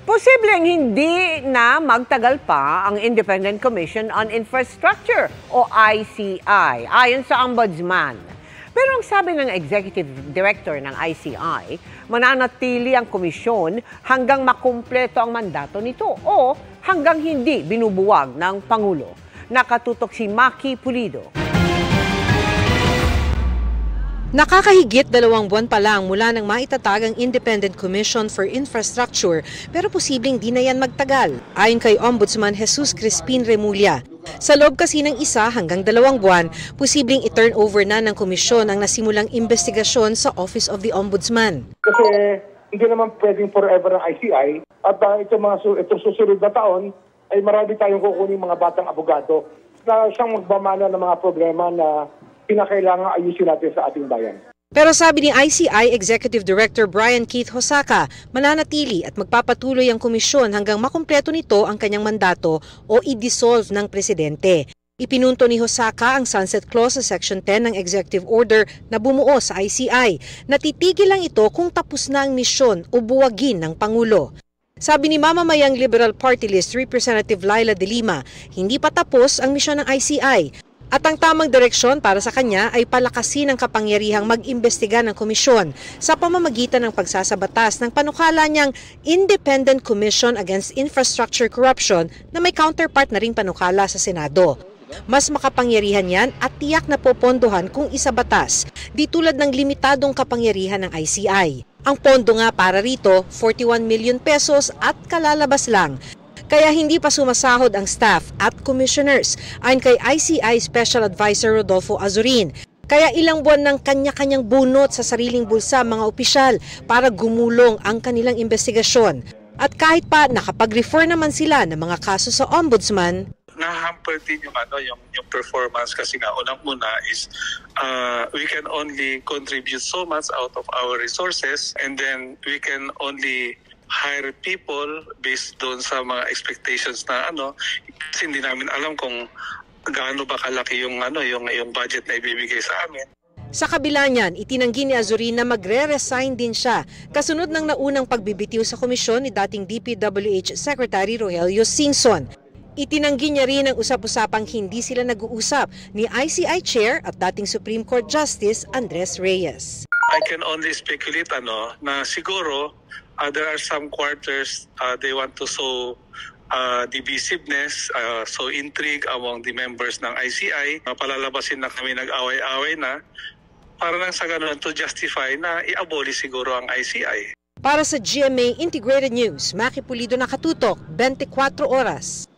Posibleng hindi na magtagal pa ang Independent Commission on Infrastructure o ICI ayon sa Ombudsman. Pero ang sabi ng Executive Director ng ICI, mananatili ang komisyon hanggang makumpleto ang mandato nito o hanggang hindi binubuwag ng Pangulo. Nakatutok si Maki Pulido. Nakakahigit 2 buwan pa lang mula nang maitatag ang Independent Commission for Infrastructure pero posibleng di na yan magtagal, ayon kay Ombudsman Jesus Crispin Remulla. Sa loob kasi ng 1 hanggang 2 buwan, posibleng i-turn over na ng komisyon ang nasimulang investigasyon sa Office of the Ombudsman. Kasi hindi naman pwedeng forever ang ICI at itong susunod na taon ay marami tayong kukunin mga batang abogado na siyang magmamana ng mga problema na pinakailangan ayusin natin sa ating bayan. Pero sabi ni ICI Executive Director Brian Keith Hosaka, mananatili at magpapatuloy ang komisyon hanggang makumpleto nito ang kanyang mandato o i-dissolve ng presidente. Ipinunto ni Hosaka ang sunset clause sa Section 10 ng Executive Order na bumuo sa ICI. Natitigil lang ito kung tapos na ang misyon o buwagin ng Pangulo. Sabi ni mamamayang Liberal Party List Representative Laila De Lima, hindi pa tapos ang misyon ng ICI. At ang tamang direksyon para sa kanya ay palakasin ang kapangyarihang mag-imbestiga ng komisyon sa pamamagitan ng pagsasabatas ng panukala niyang Independent Commission Against Infrastructure Corruption na may counterpart na ring panukala sa Senado. Mas makapangyarihan yan at tiyak na popondohan kung isabatas, di tulad ng limitadong kapangyarihan ng ICI. Ang pondo nga para rito, 41 million pesos at kalalabas lang. Kaya hindi pa sumasahod ang staff at commissioners, ayon kay ICI Special Advisor Rodolfo Azurin. Kaya ilang buwan ng kanya-kanyang bunot sa sariling bulsa mga opisyal para gumulong ang kanilang investigasyon. At kahit pa nakapag-refer naman sila ng mga kaso sa Ombudsman, nahamper din yung performance kasi nga unang-una is we can only contribute so much out of our resources and then we can only hire people based doon sa mga expectations na kasi hindi namin alam kung gaano ba kalaki yung budget na ibibigay sa amin. Sa kabila niyan, itinanggi ni Azurin na magre-resign din siya kasunod ng naunang pagbibitiw sa komisyon ni dating DPWH Secretary Rogelio Singson. Itinanggi niya rin ang usap-usapang hindi sila nag-uusap ni ICI Chair at dating Supreme Court Justice Andres Reyes. I can only speculate na siguro there are some quarters they want to sow divisiveness, so intrigue among the members ng ICI. Palalabasin na kami nag-away-away na para lang sa ganun to justify na i-abolish siguro ang ICI. Para sa GMA Integrated News, Maki Pulido, nakatutok 24 oras.